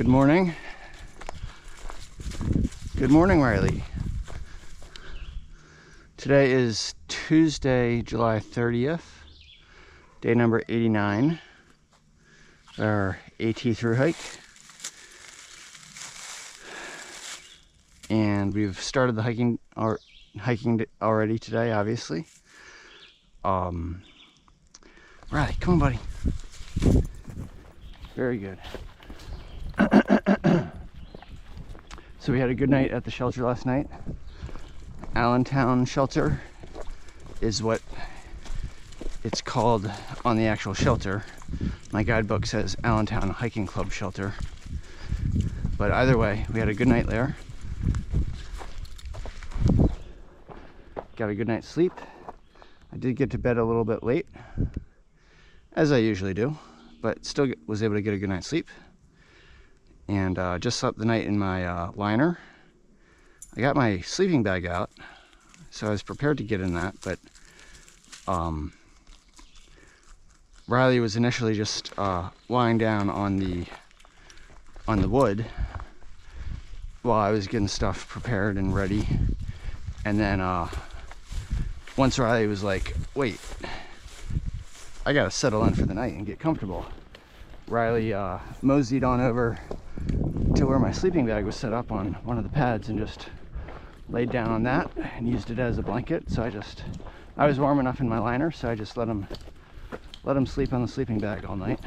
Good morning. Good morning, Riley. Today is Tuesday, July 30th, day number 89, our AT through hike. And we've started the hiking already today, obviously. Riley, come on, buddy. Very good. So we had a good night at the shelter last night. Allentown Shelter is what it's called on the actual shelter. My guidebook says Allentown Hiking Club Shelter. But either way, we had a good night there. Got a good night's sleep. I did get to bed a little bit late, as I usually do, but still was able to get a good night's sleep. And just slept the night in my liner. I got my sleeping bag out, so I was prepared to get in that, but Riley was initially just lying down on the wood while I was getting stuff prepared and ready. And then once Riley was like, wait, I gotta settle in for the night and get comfortable, Riley moseyed on over to where my sleeping bag was set up on one of the pads and just laid down on that and used it as a blanket. So I was warm enough in my liner, so I just let him sleep on the sleeping bag all night.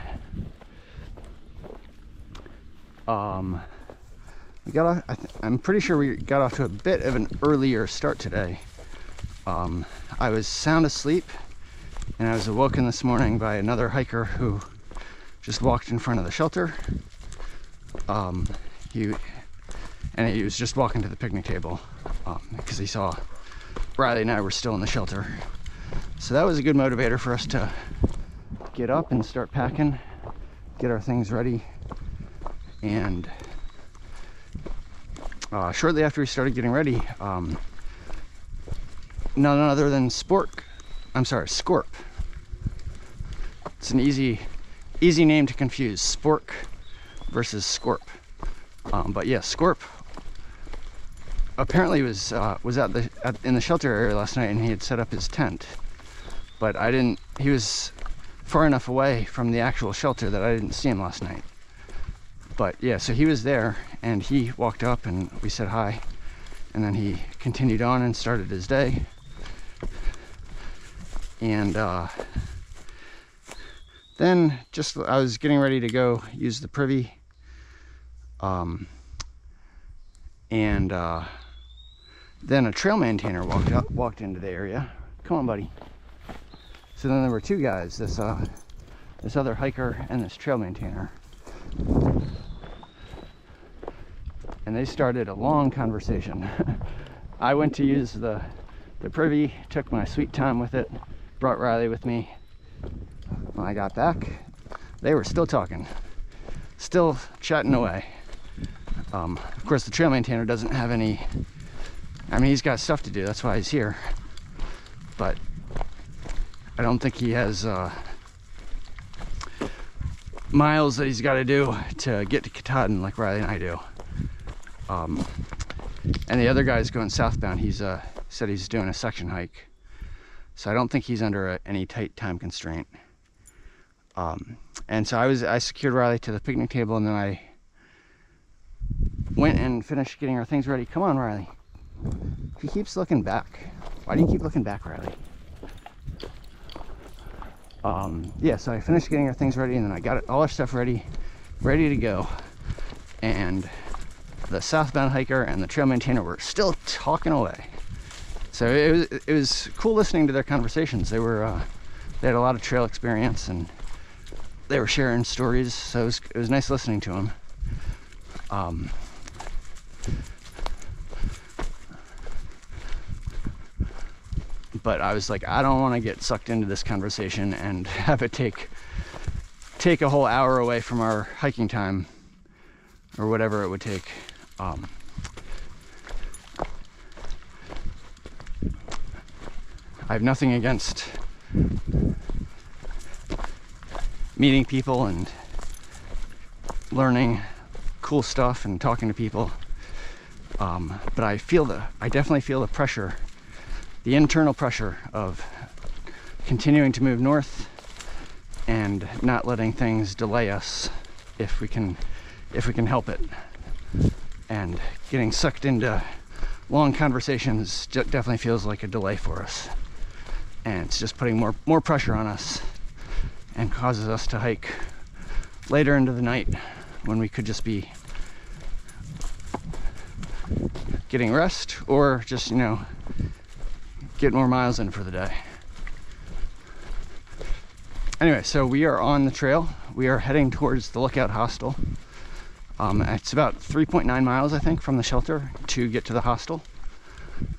We got off, I'm pretty sure we got off to a bit of an earlier start today. I was sound asleep and I was awoken this morning by another hiker who just walked in front of the shelter. He was just walking to the picnic table because he saw Riley and I were still in the shelter. So that was a good motivator for us to get up and start packing, get our things ready. And shortly after we started getting ready, none other than Scorp. It's an easy name to confuse, Spork versus Scorp. But yeah, Scorp apparently was in the shelter area last night, and he had set up his tent. But he was far enough away from the actual shelter that I didn't see him last night. But yeah, so he was there and he walked up and we said hi, and then he continued on and started his day. And then I was getting ready to go use the privy, and then a trail maintainer walked into the area. Come on, buddy. So then there were two guys, this other hiker and this trail maintainer, and they started a long conversation. I went to use the privy, took my sweet time with it, brought Riley with me. When I got back, they were still talking, still chatting away. Of course, the trail maintainer doesn't have any, he's got stuff to do, that's why he's here. But I don't think he has miles that he's got to do to get to Katahdin like Riley and I do. And the other guy's going southbound. He's said he's doing a section hike, so I don't think he's under any tight time constraint. And so I secured Riley to the picnic table, and then I went and finished getting our things ready. Come on, Riley. He keeps looking back. Why do you keep looking back, Riley? Yeah, so I finished getting our things ready, and then I got all our stuff ready to go. And the southbound hiker and the trail maintainer were still talking away. So it was cool listening to their conversations. They had a lot of trail experience, and they were sharing stories, so it was nice listening to them. But I was like, I don't want to get sucked into this conversation and have it take a whole hour away from our hiking time, or whatever it would take. I have nothing against meeting people and learning cool stuff and talking to people. But I definitely feel the pressure, the internal pressure of continuing to move north and not letting things delay us if we can help it. And getting sucked into long conversations definitely feels like a delay for us. And it's just putting more pressure on us and causes us to hike later into the night when we could just be getting rest or just, get more miles in for the day. Anyway, so we are on the trail. We are heading towards the Lookout Hostel. It's about 3.9 miles, I think, from the shelter to get to the hostel.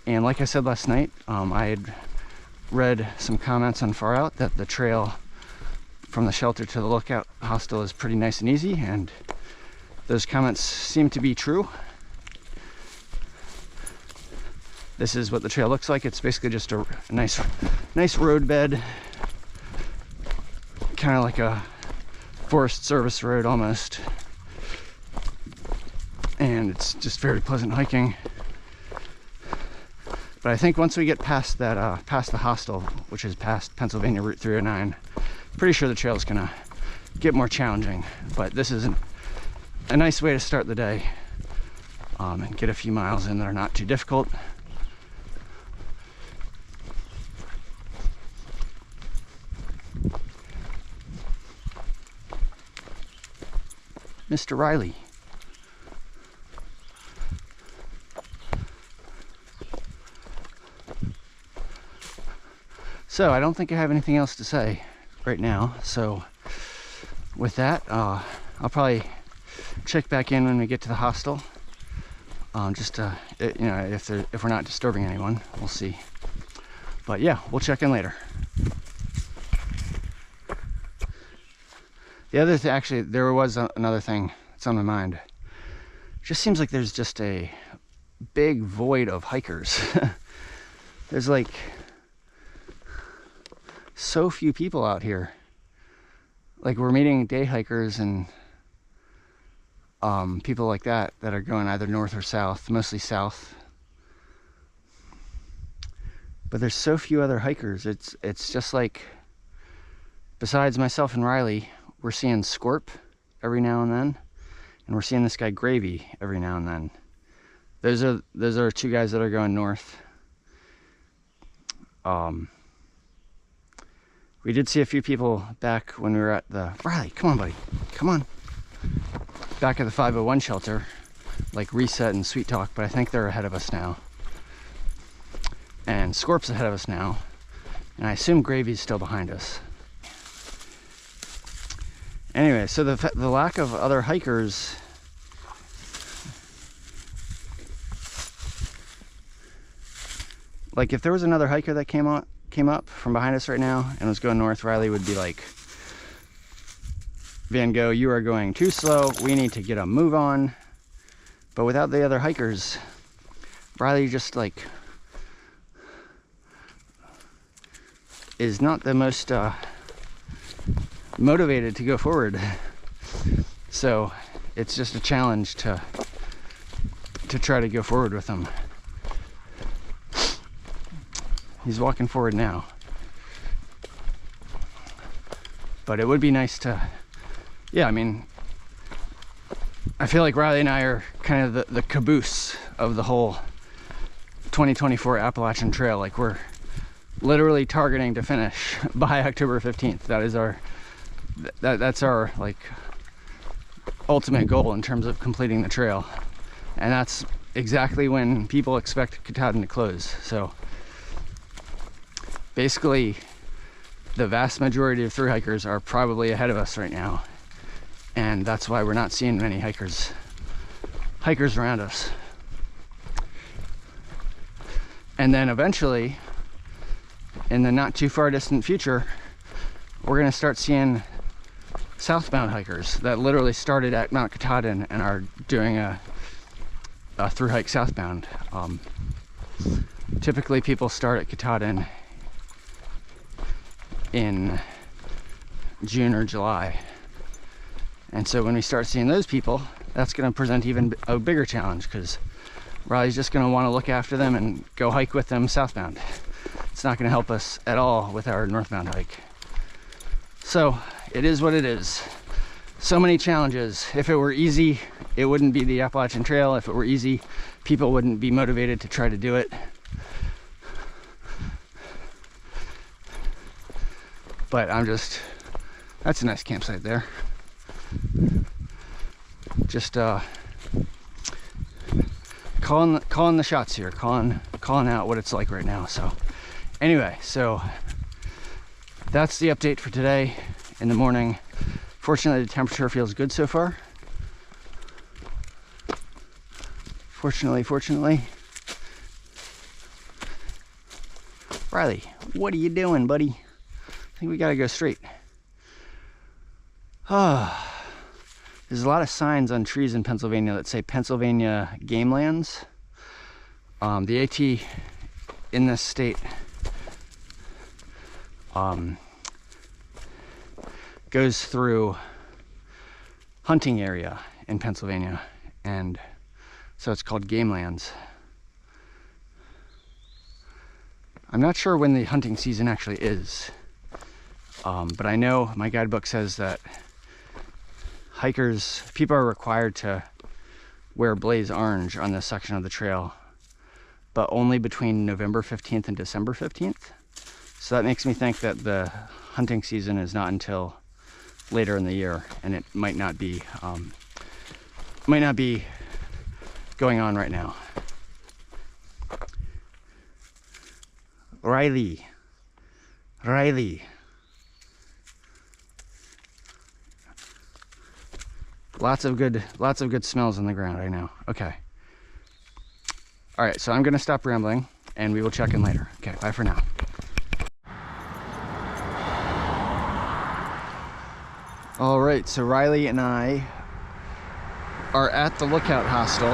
And like I said last night, I had read some comments on Far Out that the trail from the shelter to the Lookout Hostel is pretty nice and easy, and those comments seem to be true. This is what the trail looks like. It's basically just a nice road bed, kind of like a Forest Service road almost. And it's just very pleasant hiking. But I think once we get past that, past the hostel, which is past Pennsylvania Route 309, pretty sure the trail is gonna get more challenging. But this is a nice way to start the day, and get a few miles in that are not too difficult. Mr. Riley. So I don't think I have anything else to say right now. So with that, I'll probably check back in when we get to the hostel. Just to, if we're not disturbing anyone, we'll see. But yeah, we'll check in later. The other thing, actually, there was another thing that's on my mind. It just seems like there's just a big void of hikers. There's like so few people out here. Like, we're meeting day hikers and people like that are going either north or south, mostly south. But there's so few other hikers. It's just like, besides myself and Riley, we're seeing Scorp every now and then, and we're seeing this guy Gravy every now and then. Those are two guys that are going north. We did see a few people back when we were at the Riley. Come on, buddy. Come on. Back at the 501 shelter, like Reset and Sweet Talk, but I think they're ahead of us now. And Scorp's ahead of us now, and I assume Gravy's still behind us. Anyway, so the lack of other hikers like, if there was another hiker that came up from behind us right now and was going north, Riley would be like, Van Gogh, you are going too slow, we need to get a move on. But without the other hikers, Riley just like is not the most motivated to go forward. So it's just a challenge to try to go forward with him. He's walking forward now. But it would be nice to, yeah, I mean, I feel like Riley and I are kind of the caboose of the whole 2024 Appalachian Trail. Like, we're literally targeting to finish by October 15th. That is that's our like ultimate goal in terms of completing the trail. And that's exactly when people expect Katahdin to close. So basically, the vast majority of thru hikers are probably ahead of us right now, and that's why we're not seeing many hikers around us. And then eventually, in the not too far distant future, we're going to start seeing southbound hikers that literally started at Mount Katahdin and are doing a thru hike southbound. Typically people start at Katahdin in June or July, and so when we start seeing those people, that's going to present even a bigger challenge, because Riley's just going to want to look after them and go hike with them southbound. It's not going to help us at all with our northbound hike. So it is what it is. So many challenges. If it were easy, it wouldn't be the Appalachian Trail. If it were easy, people wouldn't be motivated to try to do it. But that's a nice campsite there. Just calling the shots here, calling out what it's like right now. So anyway, so that's the update for today in the morning. Fortunately, the temperature feels good so far. Fortunately. Riley, what are you doing, buddy? I think we gotta go straight. There's a lot of signs on trees in Pennsylvania that say Pennsylvania game lands. The AT in this state goes through hunting area in Pennsylvania, and so it's called game lands. I'm not sure when the hunting season actually is, but I know my guidebook says that people are required to wear blaze orange on this section of the trail, but only between November 15th and December 15th. So that makes me think that the hunting season is not until later in the year, and it might not be going on right now. Riley. Lots of good smells on the ground, I know. Okay. All right, so I'm gonna stop rambling and we will check in later. Okay, bye for now. All right, so Riley and I are at the Lookout Hostel.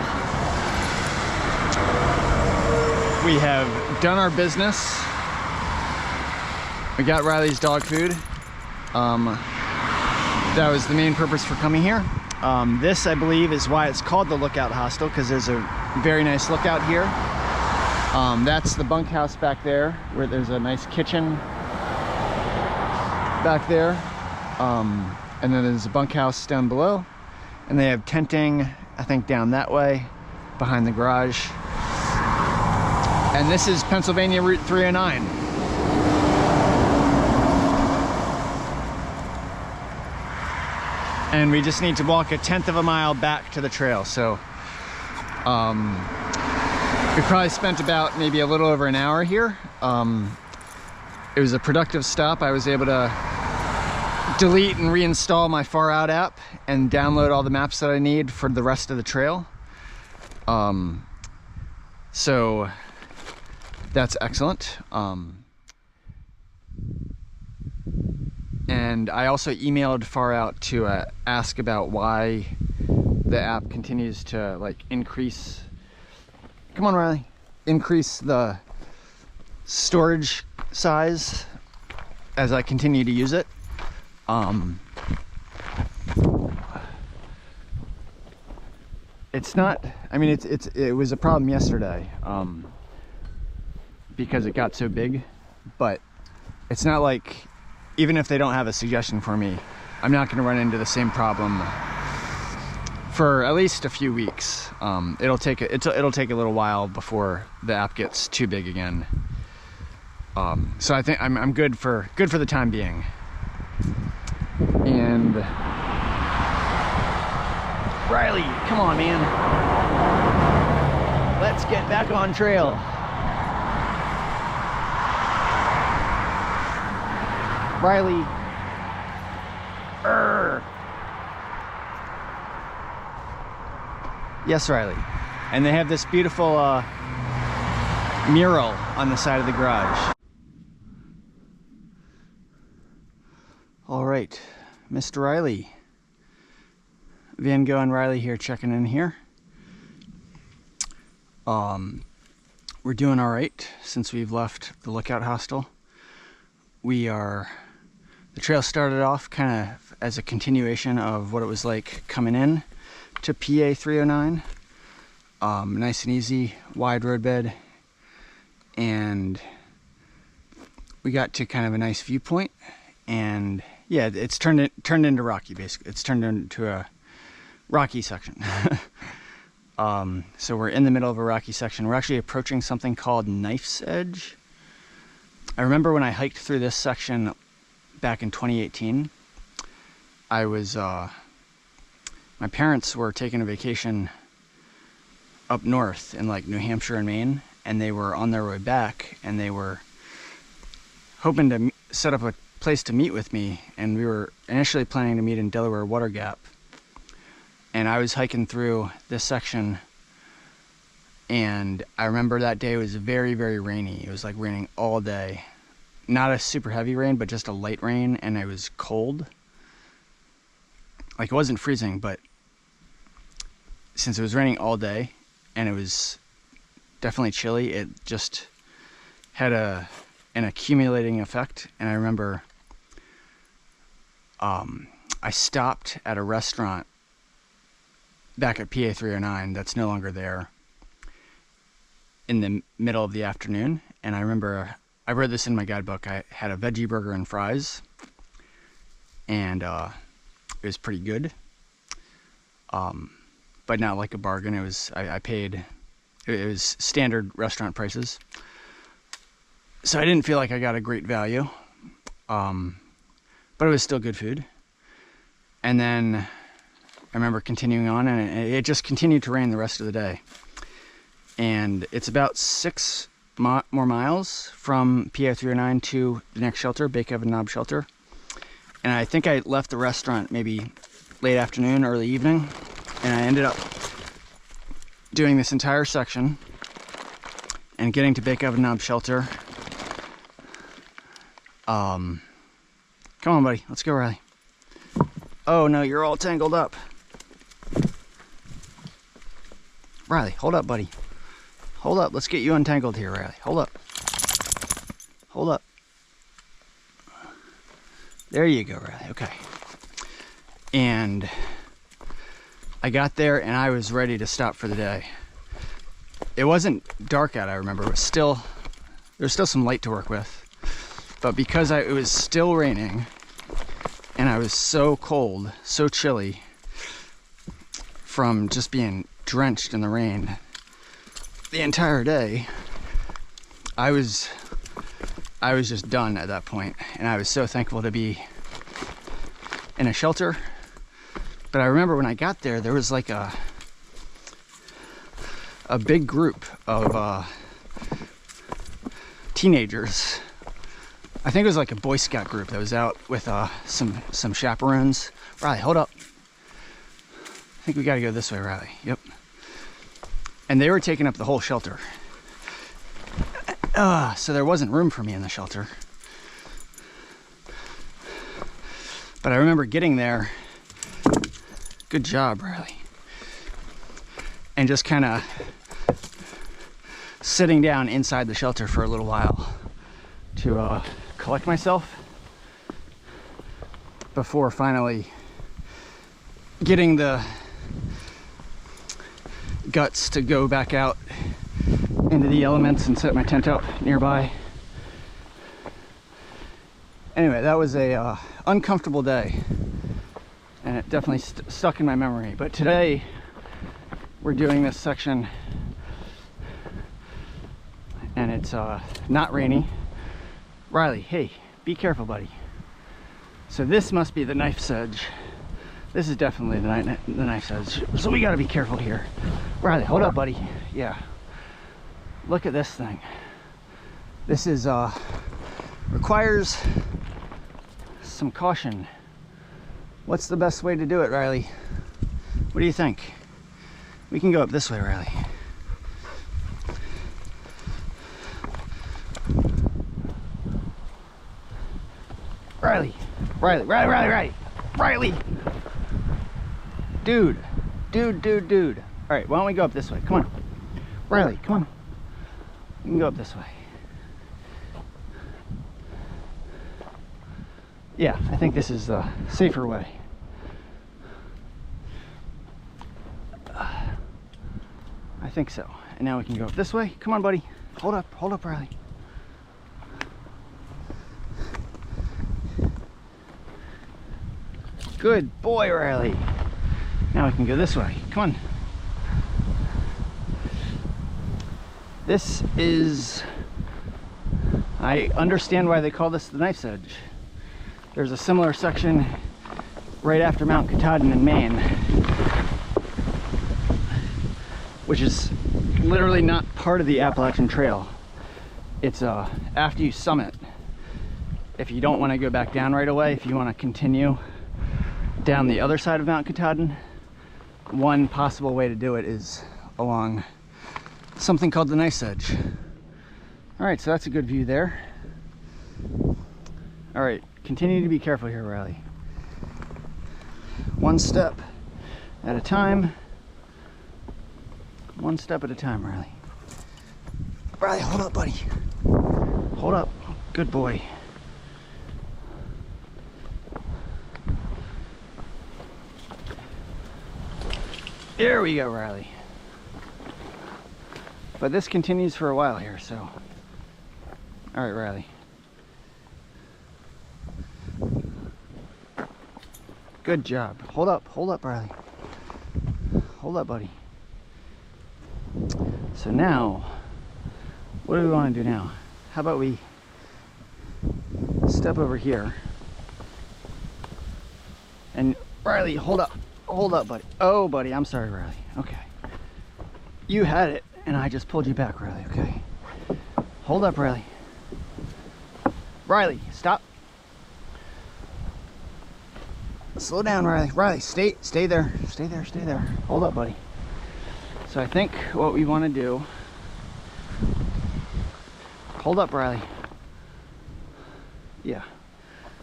We have done our business. We got Riley's dog food. That was the main purpose for coming here. This, I believe, is why it's called the Lookout Hostel, because there's a very nice lookout here. That's the bunkhouse back there, where there's a nice kitchen back there. And then there's a bunkhouse down below. And they have tenting, I think, down that way, behind the garage. And this is Pennsylvania Route 309. And we just need to walk 1/10 of a mile back to the trail. So we probably spent about maybe a little over an hour here. It was a productive stop. I was able to delete and reinstall my Far Out app and download all the maps that I need for the rest of the trail. So that's excellent. And I also emailed Far Out to ask about why the app continues to increase. Come on, Riley. Increase the storage size as I continue to use it. It's not. I mean, it was a problem yesterday because it got so big, but it's not like, even if they don't have a suggestion for me, I'm not going to run into the same problem for at least a few weeks. It'll take a little while before the app gets too big again. So I think I'm good for the time being. And Riley, come on, man. Let's get back on trail. Riley. Yes, Riley. And they have this beautiful mural on the side of the garage. All right, Mr. Riley. Van Gogh and Riley here checking in here. We're doing all right since we've left the Lookout Hostel. The trail started off kind of as a continuation of what it was like coming in, to PA 309. Nice and easy, wide roadbed, and we got to kind of a nice viewpoint, and yeah, it's turned into rocky. Basically, it's turned into a rocky section. So we're in the middle of a rocky section. We're actually approaching something called Knife's Edge. I remember when I hiked through this section back in 2018, I was, my parents were taking a vacation up north in like New Hampshire and Maine, and they were on their way back, and they were hoping to set up a place to meet with me, and we were initially planning to meet in Delaware Water Gap. And I was hiking through this section, and I remember that day was very, very rainy. It was like raining all day. Not a super heavy rain, but just a light rain, and it was cold. Like, it wasn't freezing, but since it was raining all day, and it was definitely chilly, it just had an accumulating effect. And I remember I stopped at a restaurant back at PA 309 that's no longer there in the middle of the afternoon, and I remember I read this in my guidebook. I had a veggie burger and fries, and it was pretty good, but not like a bargain. It was I paid, it was standard restaurant prices, so I didn't feel like I got a great value, but it was still good food. And then I remember continuing on, and it just continued to rain the rest of the day. And it's about 6 more miles from PA 309 to the next shelter, Bake Oven Knob Shelter. And I think I left the restaurant maybe late afternoon, early evening, and I ended up doing this entire section and getting to Bake Oven Knob Shelter. Come on, buddy, let's go, Riley. Oh no, you're all tangled up. Riley, hold up, buddy. Hold up, let's get you untangled here, Riley. Hold up. Hold up. There you go, Riley, okay. And I got there and I was ready to stop for the day. It wasn't dark out, I remember. It was still, there was still some light to work with. But because it was still raining, and I was so cold, so chilly from just being drenched in the rain the entire day, I was just done at that point, and I was so thankful to be in a shelter. But I remember when I got there, there was like a big group of teenagers. I think it was like a Boy Scout group that was out with some chaperones. Riley, hold up. I think we gotta go this way, Riley. Yep. And they were taking up the whole shelter. So there wasn't room for me in the shelter. But I remember getting there. Good job, Riley. And just kind of sitting down inside the shelter for a little while to collect myself before finally getting the guts to go back out into the elements and set my tent up nearby. Anyway, that was a uncomfortable day, and it definitely stuck in my memory. But today we're doing this section, and it's not rainy. Riley, hey, be careful, buddy. So this must be the Knife's Edge. This is definitely the Knife's Edge. So we gotta be careful here. Riley, hold up, buddy. Yeah. Look at this thing. This is requires some caution. What's the best way to do it, Riley? What do you think? We can go up this way, Riley. Riley! Dude. All right, why don't we go up this way? Come on. Riley, come on. We can go up this way. Yeah, I think this is the safer way. think so. And now we can go up this way. Come on, buddy. Hold up, Riley. Good boy, Riley. Now we can go this way. Come on. This is, I understand why they call this the knife's edge. There's a similar section right after Mount Katahdin in Maine, which is literally not part of the Appalachian Trail. It's after you summit. If you don't want to go back down right away, if you want to continue down the other side of Mount Katahdin, one possible way to do it is along something called the knife's edge. All right, so that's a good view there. All right, continue to be careful here, Riley. One step at a time. One step at a time, Riley. Riley, hold up, buddy. Hold up. Good boy. There we go, Riley. But this continues for a while here, so. All right, Riley. Good job. Hold up, Riley. Hold up, buddy. So now, what do we want to do now? How about we step over here? And Riley, hold up, buddy. Oh, buddy, I'm sorry, Riley. Okay. You had it, and I just pulled you back, Riley, okay? Hold up, Riley. Riley, stop. Slow down, Riley. Riley, stay there. Stay there. Hold up, buddy. So I think what we want to do, hold up, Riley. Yeah.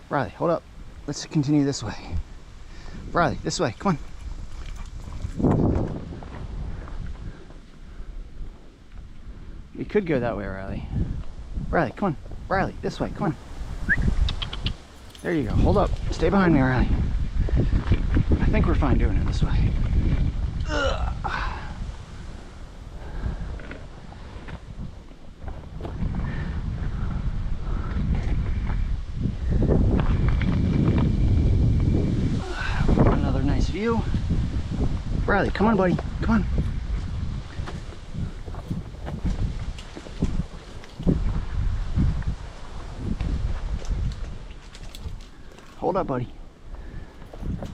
Riley, hold up. Let's continue this way. Riley, this way, come on. We could go that way, Riley. Riley, come on. Riley, this way, come on. There you go, hold up. Stay behind me, Riley. I think we're fine doing it this way. Ugh. Another nice view. Riley, come on, buddy. Come on. Hold up, buddy.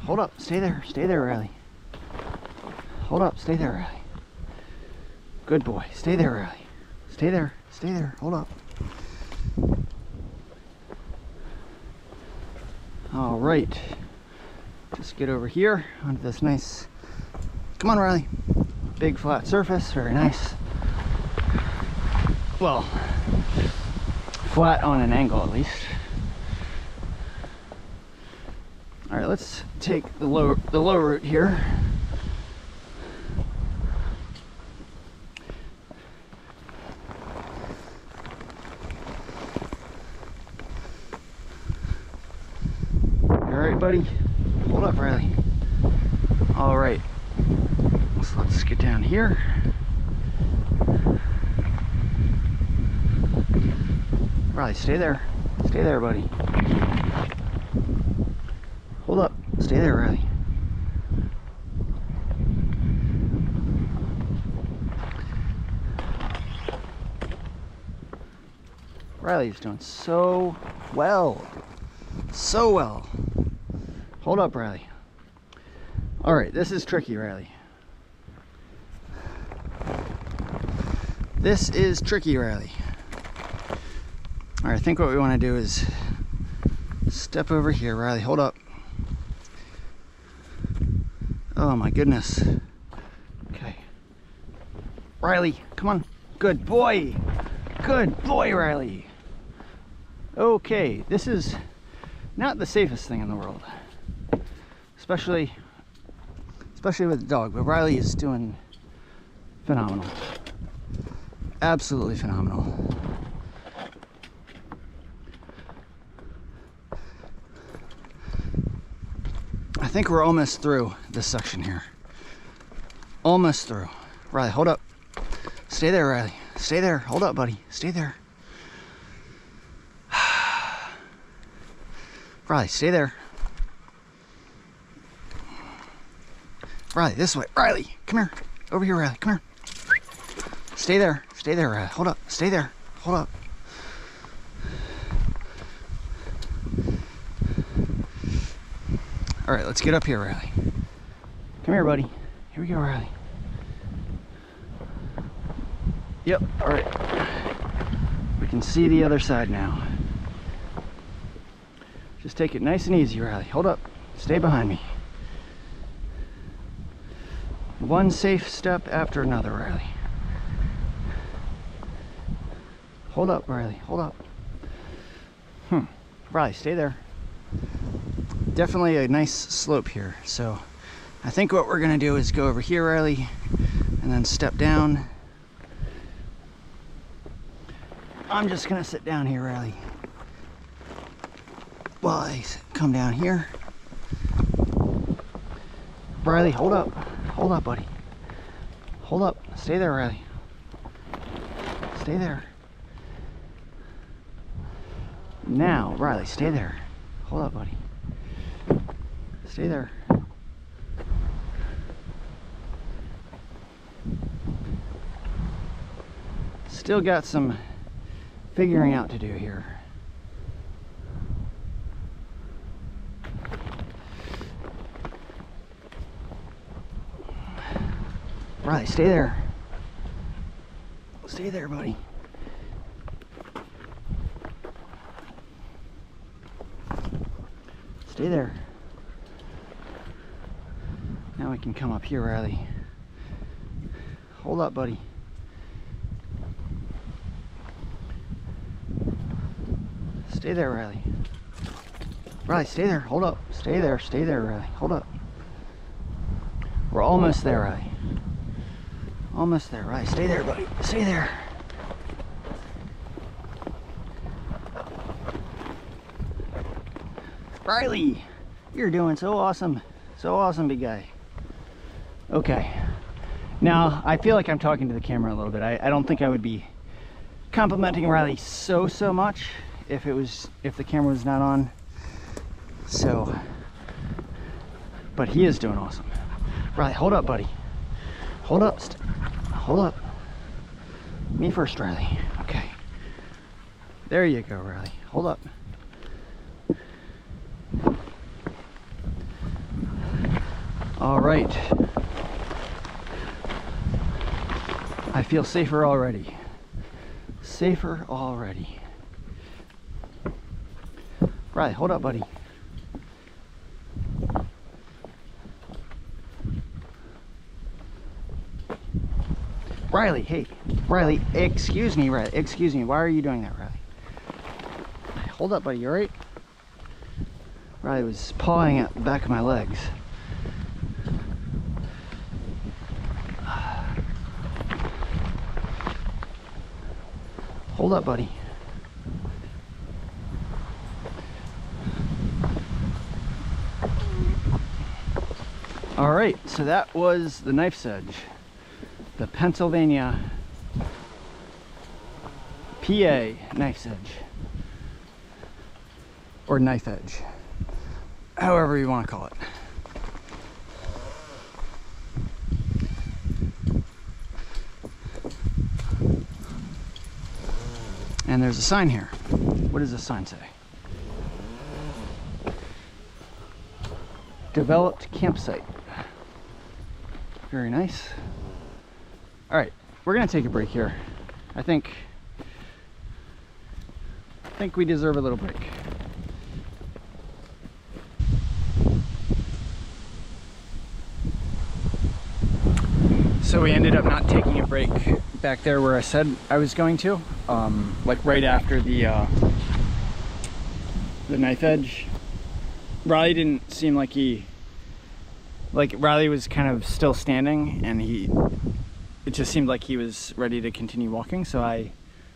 Hold up. Stay there, Riley. Hold up. Stay there, Riley. Good boy. Stay there, Riley. Stay there. Hold up. All right. Just get over here onto this nice, come on, Riley. Big flat surface. Very nice. Well, flat on an angle at least. All right, let's take the low route here. All right, buddy. Hold up, Riley. All right. So let's get down here. Riley, stay there. Stay there, buddy. Hold up. Stay there, Riley. Riley's doing so well. So well. Hold up, Riley. All right, this is tricky, Riley. This is tricky, Riley. All right, I think what we want to do is step over here. Riley, hold up. Oh my goodness. Okay. Riley, come on. Good boy. Good boy, Riley. Okay, this is not the safest thing in the world. Especially with the dog, but Riley is doing phenomenal. Absolutely phenomenal. I think we're almost through this section here. Almost through. Riley, hold up. stay there, Riley. Stay there. Hold up, buddy. Stay there. Riley, stay there. Riley, this way. Riley, come here. Over here, Riley. Come here. Stay there. Stay there, Riley. Hold up. Stay there. Hold up. All right, let's get up here, Riley. Come here, buddy. Here we go, Riley. Yep, all right. We can see the other side now. Just take it nice and easy, Riley. Hold up. Stay behind me. One safe step after another, Riley. Hold up, Riley. Hold up. Riley, stay there. Definitely a nice slope here. So I think what we're gonna do is go over here, Riley, and then step down. I'm just gonna sit down here, Riley, while I come down here. Riley, hold up. Hold up, buddy. Hold up. Stay there, Riley. Stay there. Now, Riley, stay there. Hold up, buddy. Stay there. Still got some figuring out to do here. Riley, stay there. Stay there, buddy. Stay there. Now we can come up here, Riley. Hold up, buddy. Stay there, Riley. Riley, stay there. Hold up. Stay there. Stay there, Riley. Hold up. We're almost there, Riley. Almost there. Riley, stay there, buddy. Stay there. Riley, you're doing so awesome. So awesome, big guy. Okay. Now, I feel like I'm talking to the camera a little bit. I don't think I would be complimenting Riley so much if the camera was not on. So, but he is doing awesome. Riley, hold up, buddy. Hold up. Hold up. Me first, Riley. Okay. There you go, Riley. Hold up. All right. I feel safer already. Safer already. Riley, hold up, buddy. Riley, hey. Riley, excuse me, Riley. Excuse me. Why are you doing that, Riley? Hold up, buddy. You all right? Riley was pawing at the back of my legs. Hold up, buddy. All right, so that was the knife's edge, the Pennsylvania PA knife's edge, or knife edge, however you want to call it. And there's a sign here. What does the sign say? Developed campsite. Very nice. All right, we're gonna take a break here. I think we deserve a little break. So we ended up not taking a break back there where I said I was going to, like right after the knife edge. Riley didn't seem like Riley was kind of still standing, and it just seemed like he was ready to continue walking. So I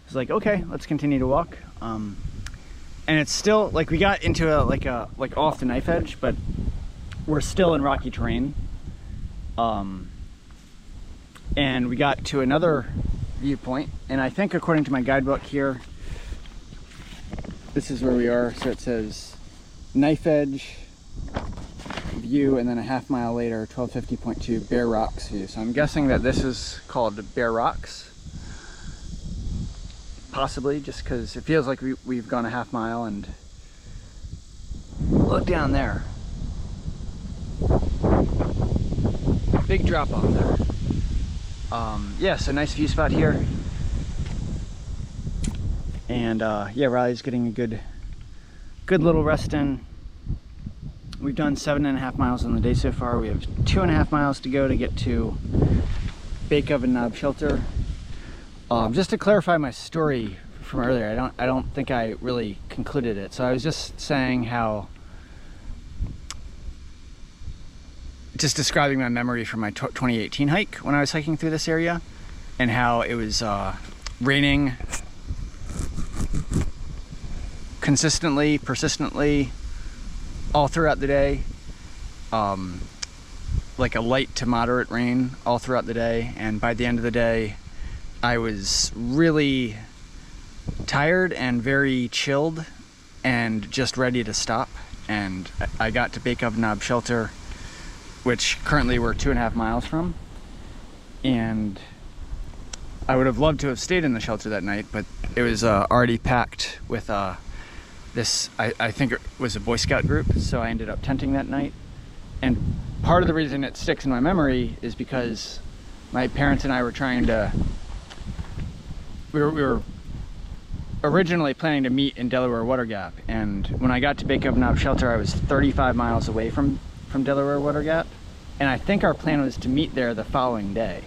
was like, okay, let's continue to walk. And it's still like we got into like off the knife edge, but we're still in rocky terrain. And we got to another viewpoint, and I think according to my guidebook here, this is where we are. So it says knife edge view, and then a half mile later 1250.2 Bare Rocks view. So I'm guessing that this is called Bare Rocks, possibly, just because it feels like we've gone a half mile. And look down there, big drop off there. Yeah, so nice view spot here. And yeah, Riley's getting a good little rest in. We've done 7.5 miles on the day so far. We have 2.5 miles to go to get to Bake Oven Knob Shelter. Just to clarify my story from earlier, I don't think I really concluded it. So I was just saying how, just describing my memory from my 2018 hike when I was hiking through this area, and how it was raining consistently, persistently, all throughout the day, like a light to moderate rain all throughout the day. And by the end of the day, I was really tired and very chilled and just ready to stop. And I got to Bake Oven Knob Shelter, which currently we're 2.5 miles from, and I would have loved to have stayed in the shelter that night, but it was already packed with this, I think it was a Boy Scout group, so I ended up tenting that night. And part of the reason it sticks in my memory is because my parents and I were trying to, we were originally planning to meet in Delaware Water Gap, and when I got to Bake Oven Knob Shelter, I was 35 miles away from Delaware Water Gap, and I think our plan was to meet there the following day.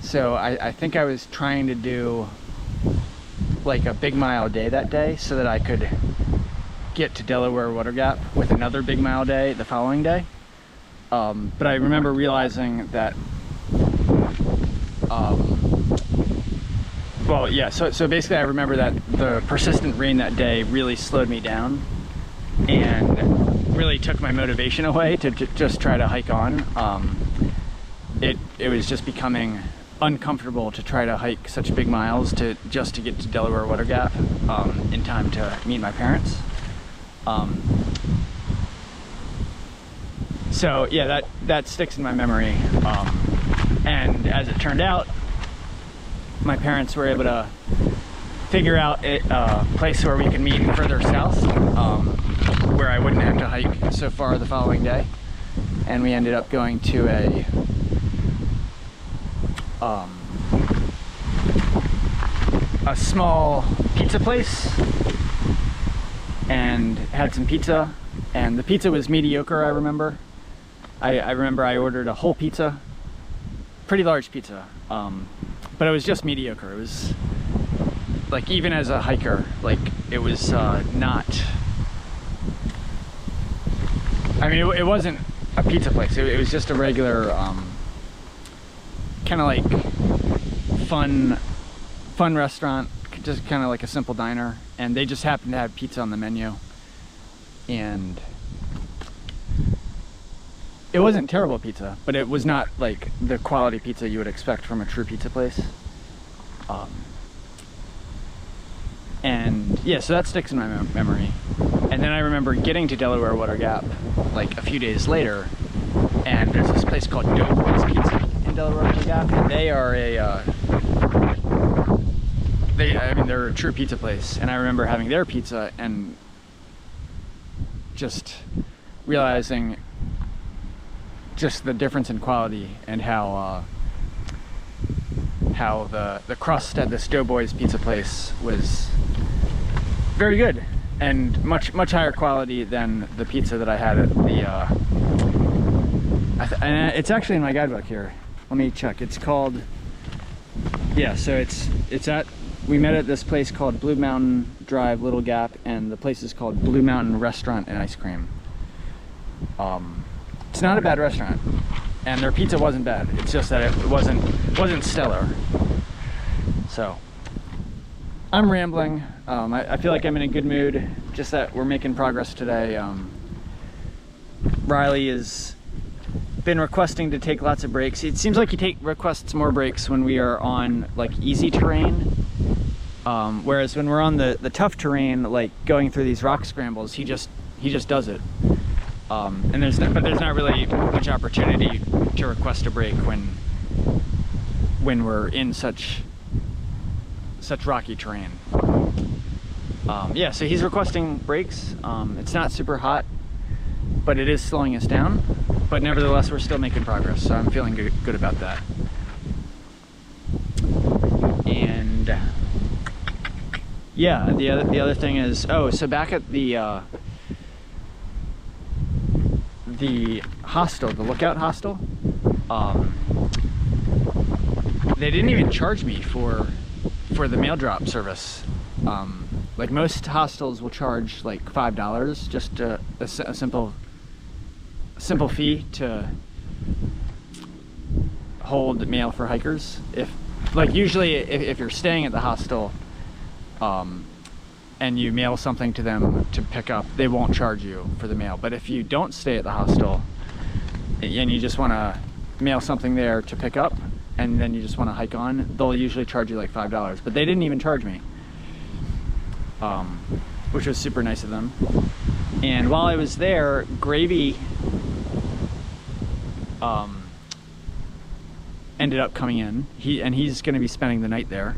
So I think I was trying to do like a big mile day that day so that I could get to Delaware Water Gap with another big mile day the following day. But I remember realizing that, well, yeah, so basically I remember that the persistent rain that day really slowed me down and really took my motivation away to just try to hike on. It was just becoming uncomfortable to try to hike such big miles just to get to Delaware Water Gap in time to meet my parents. So yeah, that sticks in my memory. And as it turned out, my parents were able to figure out a place where we could meet further south, where I wouldn't have to hike so far the following day. And we ended up going to a small pizza place and had some pizza, and the pizza was mediocre. I remember I ordered a whole pizza, pretty large pizza, but it was just mediocre. It was like, even as a hiker, like, it was not, I mean, it wasn't a pizza place. It was just a regular kind of like fun restaurant, just kind of like a simple diner, and they just happened to have pizza on the menu, and it wasn't terrible pizza, but it was not like the quality pizza you would expect from a true pizza place. And yeah, so that sticks in my memory. And then I remember getting to Delaware Water Gap like a few days later, and there's this place called Doughboys Pizza in Delaware Water Gap, and they are they're a true pizza place. And I remember having their pizza and just realizing just the difference in quality, and how the crust at this Doughboys Pizza place was very good and much higher quality than the pizza that I had at the and it's actually in my guidebook here. Let me check. It's called, yeah, so we met at this place called Blue Mountain Drive, Little Gap, and the place is called Blue Mountain Restaurant and Ice Cream. It's not a bad restaurant, and their pizza wasn't bad. It's just that it wasn't stellar. So I'm rambling. I feel like I'm in a good mood, just that we're making progress today. Riley is been requesting to take lots of breaks. It seems like he requests more breaks when we are on like easy terrain, whereas when we're on the tough terrain, like going through these rock scrambles, he just does it. And there's not really much opportunity to request a break when we're in such rocky terrain. Yeah, so he's requesting breaks. It's not super hot, but it is slowing us down. But nevertheless, we're still making progress, so I'm feeling good about that. And yeah, the other thing is, so back at the hostel, the lookout hostel, they didn't even charge me for the mail drop service. Like most hostels will charge like $5, just a simple fee to hold mail for hikers. Usually if you're staying at the hostel and you mail something to them to pick up, they won't charge you for the mail. But if you don't stay at the hostel and you just want to mail something there to pick up and then you just want to hike on, they'll usually charge you like $5. But they didn't even charge me, which was super nice of them. And while I was there, Gravy ended up coming in. He's going to be spending the night there.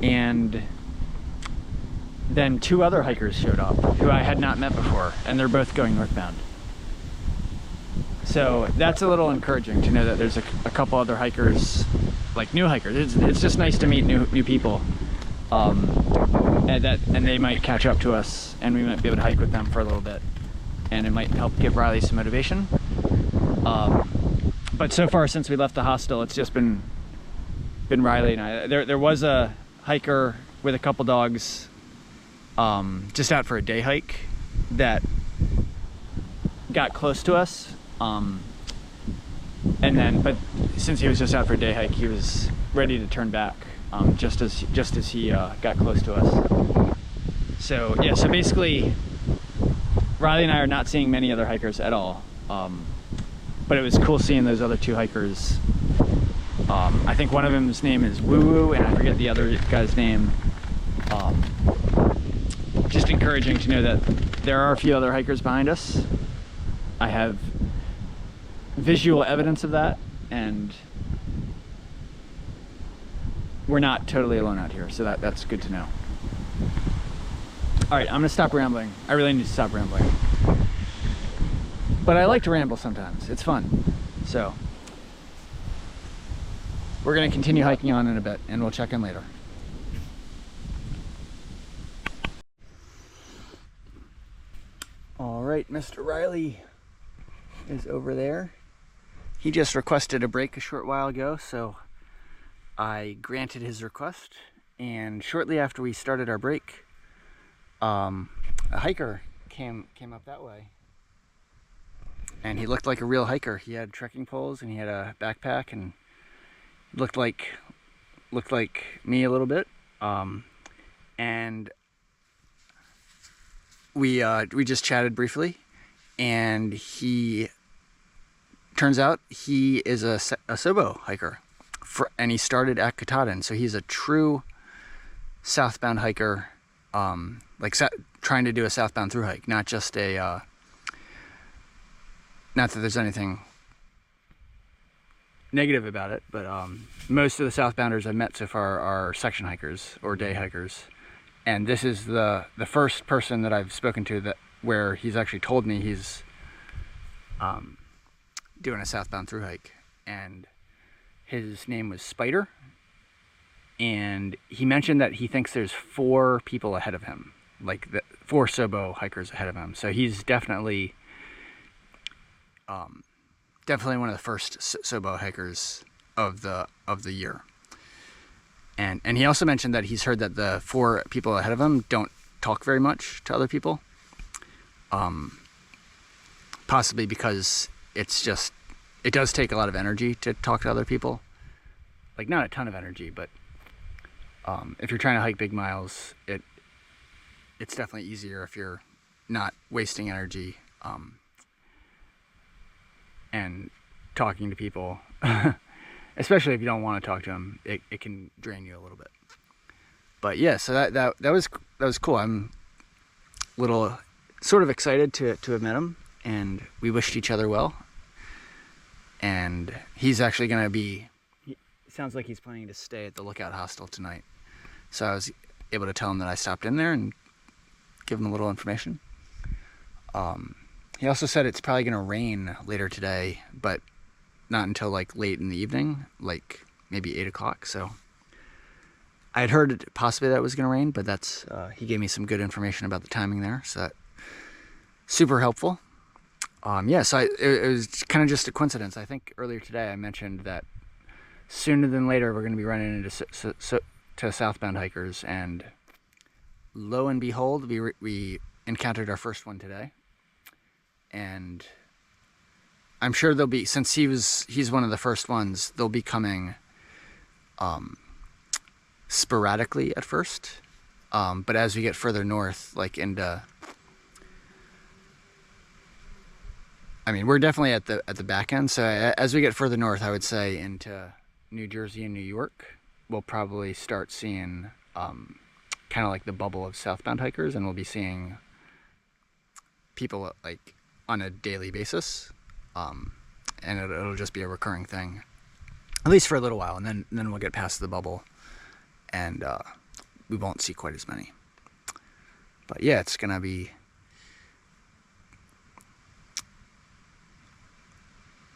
And then 2 other hikers showed up who I had not met before, and they're both going northbound. So that's a little encouraging to know that there's a couple other hikers, like new hikers. It's just nice to meet new people, and they might catch up to us, and we might be able to hike with them for a little bit, and it might help give Riley some motivation. But so far since we left the hostel, it's just been Riley and I. There was a hiker with a couple dogs, just out for a day hike, that got close to us. But since he was just out for a day hike, he was ready to turn back, just as he got close to us. So yeah, so basically, Riley and I are not seeing many other hikers at all. But it was cool seeing those other 2 hikers. I think one of them's name is Woo Woo, and I forget the other guy's name. Just encouraging to know that there are a few other hikers behind us. I have visual evidence of that, and we're not totally alone out here, so that's good to know. All right, I'm gonna stop rambling. I really need to stop rambling. But I like to ramble sometimes. It's fun. So we're gonna continue hiking on in a bit, and we'll check in later. All right, Mr. Riley is over there. He just requested a break a short while ago, so I granted his request. And shortly after we started our break, a hiker came up that way. And he looked like a real hiker. He had trekking poles and he had a backpack and looked like me a little bit. And we just chatted briefly, and turns out he is a Sobo hiker, and he started at Katahdin, so he's a true southbound hiker, trying to do a southbound through hike, not just not that there's anything negative about it, but most of the southbounders I've met so far are section hikers or day hikers, and this is the first person that I've spoken to where he's actually told me he's doing a southbound through hike. And his name was Spider, and he mentioned that he thinks there's 4 people ahead of him, 4 Sobo hikers ahead of him. So he's definitely one of the first Sobo hikers of the year. And he also mentioned that he's heard that the 4 people ahead of him don't talk very much to other people, possibly because it does take a lot of energy to talk to other people. Like, not a ton of energy, but if you're trying to hike big miles, it's definitely easier if you're not wasting energy and talking to people, especially if you don't want to talk to them, it can drain you a little bit. But yeah, so that was cool. I'm a little sort of excited to have met him, and we wished each other well. And he's actually going to be, sounds like he's planning to stay at the Lookout Hostel tonight. So I was able to tell him that I stopped in there and give him a little information. He also said it's probably going to rain later today, but not until like late in the evening, like maybe 8 o'clock. So I had heard possibly that it was going to rain, but that's he gave me some good information about the timing there, so that super helpful. Yeah, so it was kind of just a coincidence. I think earlier today I mentioned that sooner than later we're going to be running into to southbound hikers, and lo and behold, we encountered our first one today. And I'm sure they'll be, since he's one of the first ones, they'll be coming sporadically at first, but as we get further north, like into, I mean, we're definitely at the back end. So as we get further north, I would say into New Jersey and New York, we'll probably start seeing kind of like the bubble of southbound hikers, and we'll be seeing people like on a daily basis, and it'll just be a recurring thing, at least for a little while, and then we'll get past the bubble, and we won't see quite as many. But yeah, it's gonna be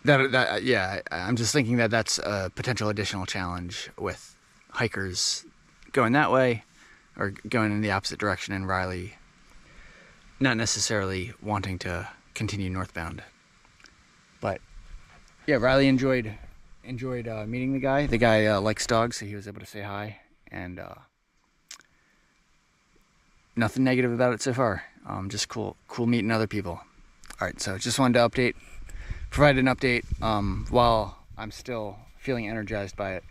that yeah, I'm just thinking that that's a potential additional challenge with hikers going that way or going in the opposite direction, and Riley not necessarily wanting to continue northbound. But yeah, Riley enjoyed meeting the guy. The guy likes dogs, so he was able to say hi, and nothing negative about it so far. Just cool meeting other people. All right, so just wanted to provide an update while I'm still feeling energized by it.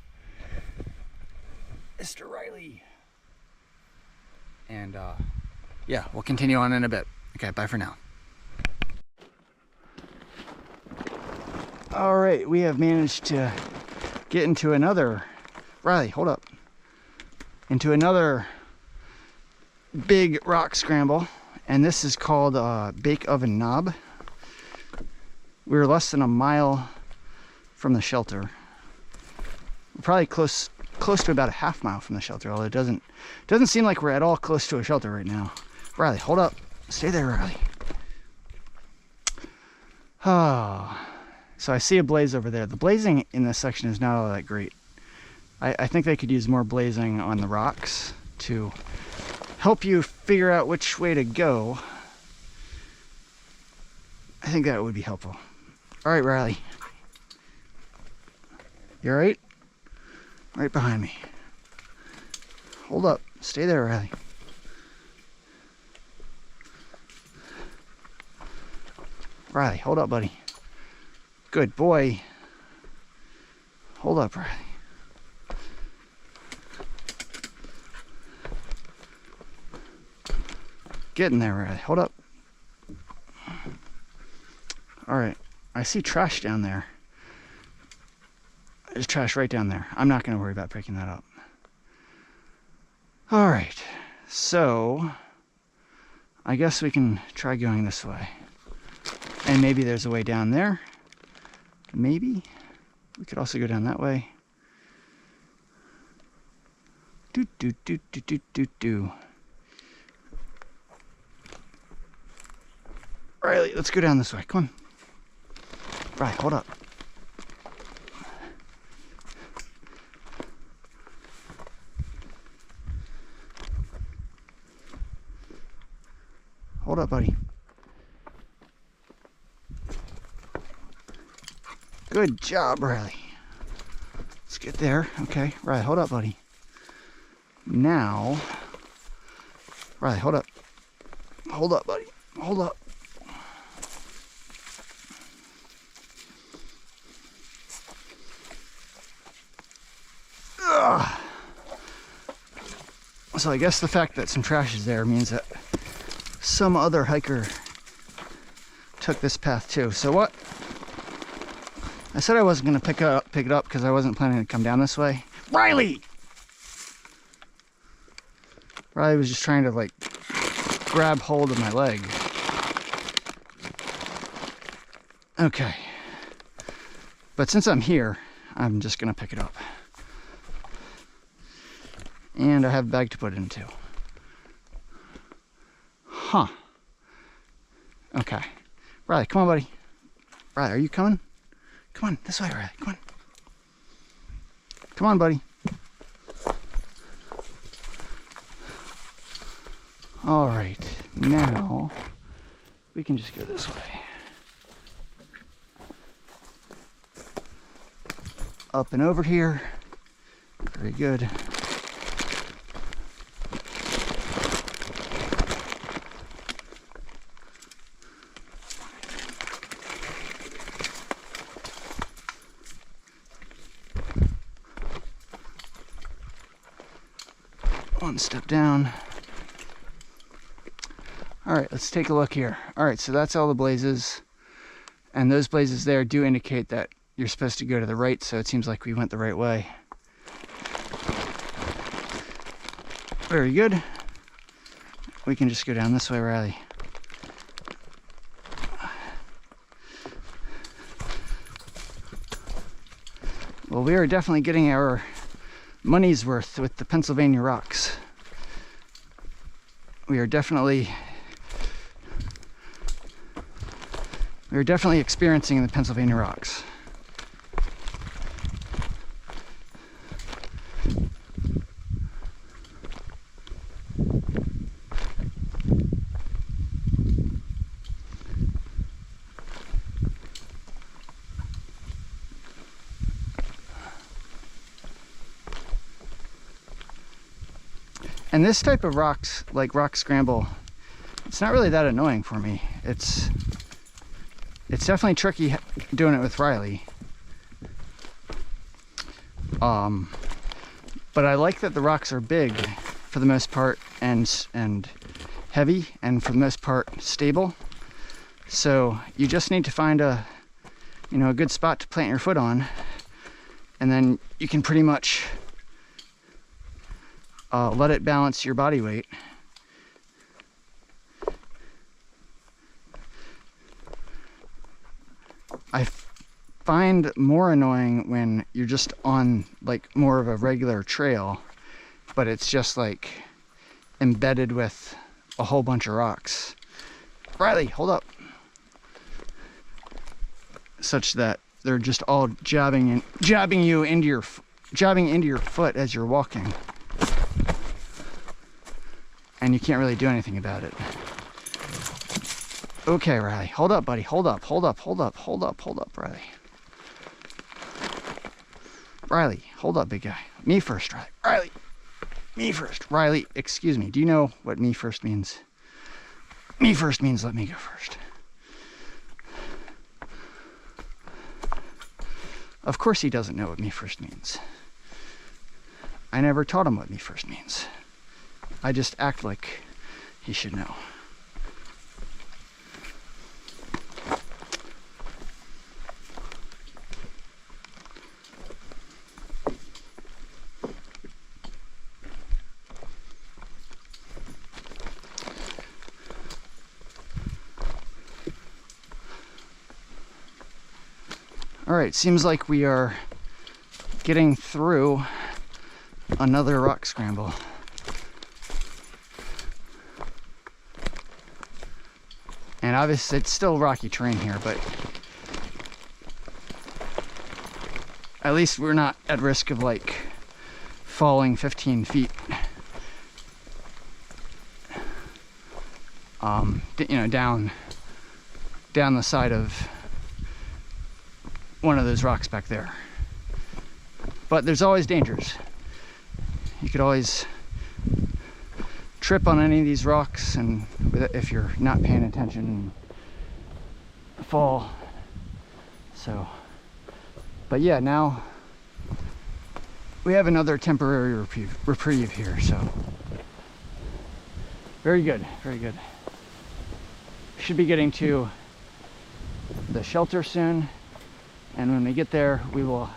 Mr. Riley. And yeah, we'll continue on in a bit. Okay, bye for now. All right, we have managed to get into another, Riley, hold up, into another big rock scramble, and this is called Bake Oven Knob. We were less than a mile from the shelter. We're probably close to about a half mile from the shelter, although it doesn't seem like we're at all close to a shelter right now. Riley, hold up. Stay there, Riley. Oh, so I see a blaze over there. The blazing in this section is not all that great. I think they could use more blazing on the rocks to help you figure out which way to go. I think that would be helpful. All right, Riley. You all right? Right behind me. Hold up. Stay there, Riley. Riley, hold up, buddy. Good boy. Hold up, Riley. Get in there, Riley. Hold up. All right. I see trash down there. There's trash right down there. I'm not going to worry about picking that up. All right. So I guess we can try going this way. And maybe there's a way down there. Maybe. We could also go down that way. Do. Riley, let's go down this way. Come on. Riley, hold up. Hold up, buddy. Good job, Riley. Let's get there. Okay, Riley, hold up, buddy. Now, Riley, hold up. Hold up, buddy. Hold up. Ugh. So I guess the fact that some trash is there means that some other hiker took this path too. So what I said I wasn't gonna pick it up because I wasn't planning to come down this way. Riley! Riley was just trying to like grab hold of my leg. Okay. But since I'm here, I'm just gonna pick it up. And I have a bag to put it into. Huh. Okay. Riley, come on, buddy. Riley, are you coming? Come on, this way, Riley. Come on. Come on, buddy. All right. Now, we can just go this way. Up and over here. Very good. One step down. All right, let's take a look here. All right, so that's all the blazes. And those blazes there do indicate that you're supposed to go to the right, so it seems like we went the right way. Very good. We can just go down this way, Riley. Well, we are definitely getting our money's worth with the Pennsylvania rocks. We are definitely experiencing the Pennsylvania rocks. And this type of rocks, like rock scramble, it's not really that annoying for me. It's definitely tricky doing it with Riley. But I like that the rocks are big for the most part and heavy and for the most part stable. So you just need to find a good spot to plant your foot on, and then you can pretty much let it balance your body weight. I find more annoying when you're just on like more of a regular trail, but it's just like embedded with a whole bunch of rocks. Riley, hold up. Such that they're just all jabbing you into your foot as you're walking. And you can't really do anything about it. Okay, Riley, hold up, buddy. Hold up, Riley. Riley, hold up, big guy. Me first, Riley. Riley, me first. Riley, excuse me. Do you know what me first means? Me first means let me go first. Of course he doesn't know what me first means. I never taught him what me first means. I just act like he should know. All right, seems like we are getting through another rock scramble. And obviously it's still rocky terrain here, but at least we're not at risk of like falling 15 feet. Down the side of one of those rocks back there. But there's always dangers. You could always trip on any of these rocks, and if you're not paying attention, and fall. So, but yeah, now we have another temporary reprieve here. So, very good, very good. Should be getting to the shelter soon, And when we get there, we will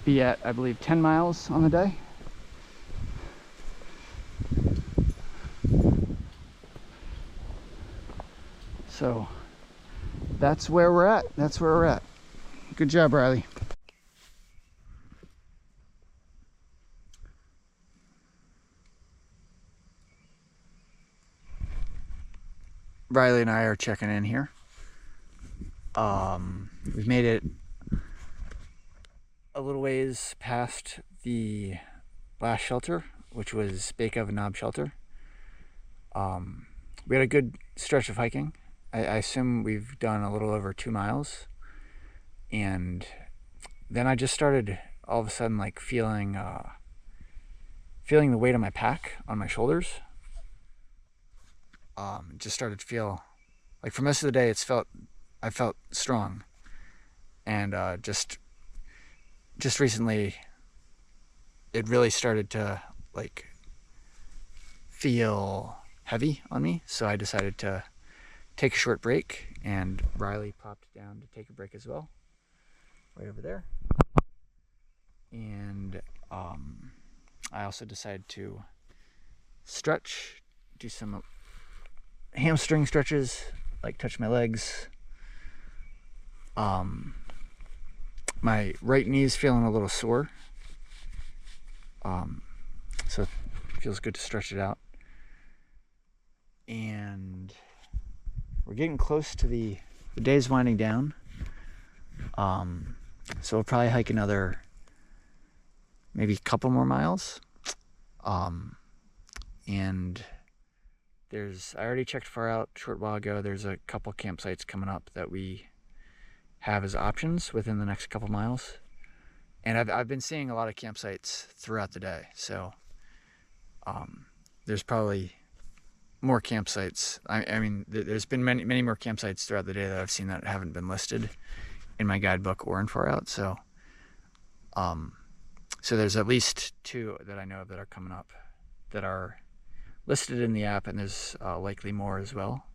be at, I believe, 10 miles on the day. So that's where we're at. That's where we're at. Good job, Riley. Riley and I are checking in here. We've made it a little ways past the last shelter, which was Bake Oven Knob Shelter. We had a good stretch of hiking. I assume we've done a little over 2 miles. And then I just started all of a sudden like feeling the weight of my pack on my shoulders. Just started to feel like for most of the day I felt strong, and just recently it really started to like feel heavy on me. So I decided to take a short break, and Riley popped down to take a break as well, right over there. And I also decided to stretch, do some hamstring stretches, like touch my legs. My right knee is feeling a little sore, so it feels good to stretch it out. And we're getting close to the day's winding down, so we'll probably hike another maybe a couple more miles. And I already checked far out a short while ago. There's a couple campsites coming up that we have as options within the next couple miles. And I've been seeing a lot of campsites throughout the day. So there's probably more campsites. I mean, there's been many more campsites throughout the day that I've seen that haven't been listed in my guidebook or in Far Out. So there's at least 2 that I know of that are coming up that are listed in the app, and there's likely more as well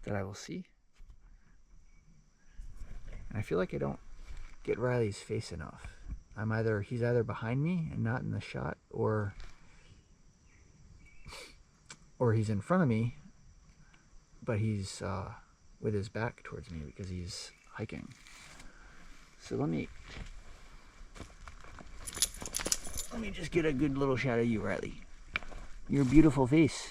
that I will see. And I feel like I don't get Riley's face enough. He's either behind me and not in the shot, or he's in front of me, but he's with his back towards me because he's hiking. So let me just get a good little shot of you, Riley. Your beautiful face.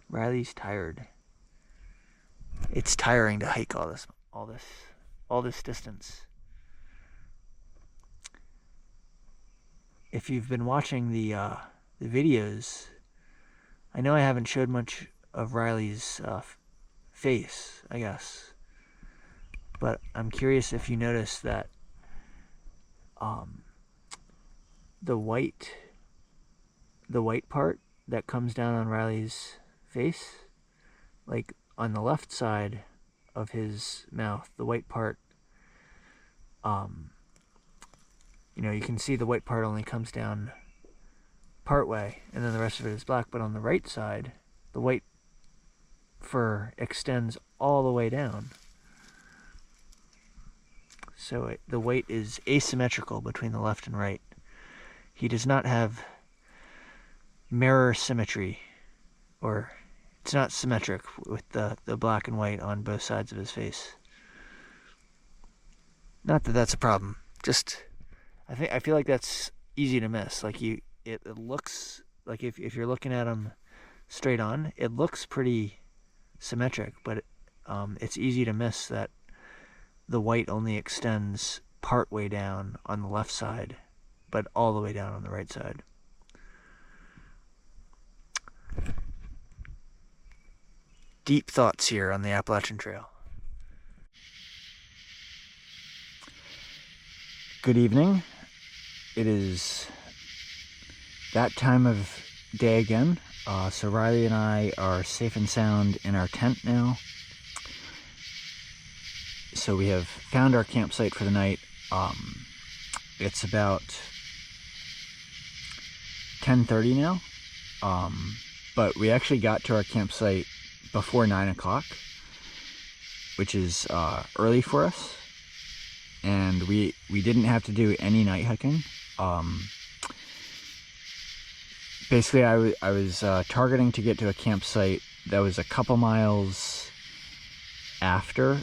Riley's tired. It's tiring to hike all this distance. If you've been watching the videos, I know I haven't showed much of Riley's face, I guess. But I'm curious if you notice that the white part that comes down on Riley's face, like on the left side of his mouth, the white part, you can see the white part only comes down part way, and then the rest of it is black. But on the right side, the white fur extends all the way down. So the weight is asymmetrical between the left and right. He does not have mirror symmetry, or it's not symmetric with the black and white on both sides of his face. Not that that's a problem. Just I feel like that's easy to miss. Like it looks like if you're looking at him straight on, it looks pretty symmetric, but it's easy to miss that the white only extends part way down on the left side, but all the way down on the right side. Deep thoughts here on the Appalachian Trail. Good evening. It is that time of day again. So Riley and I are safe and sound in our tent now. So we have found our campsite for the night. It's about 10:30 now. but we actually got to our campsite before 9 o'clock, which is early for us, and we didn't have to do any night hiking. Basically, I was targeting to get to a campsite that was a couple miles after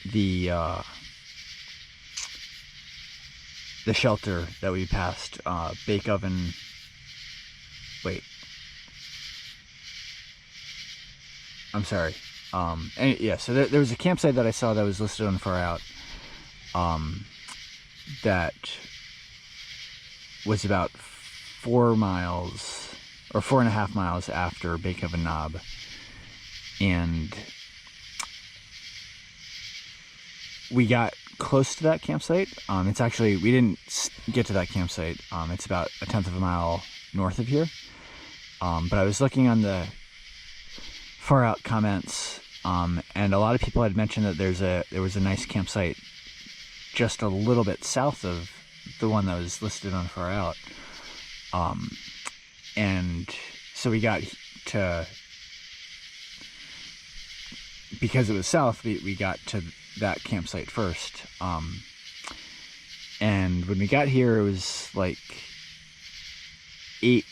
the shelter that we passed, Bake Oven. Wait, I'm sorry. Yeah, so there was a campsite that I saw that was listed on Far Out, that was about 4 miles or 4.5 miles after Bake Oven Knob, and we got close to that campsite. It's actually, we didn't get to that campsite. It's about 1/10 of a mile north of here. But I was looking on the Far Out comments, and a lot of people had mentioned that there was a nice campsite just a little bit south of the one that was listed on Far Out. And so we got to, because it was south, we got to that campsite first. And when we got here, it was like 8,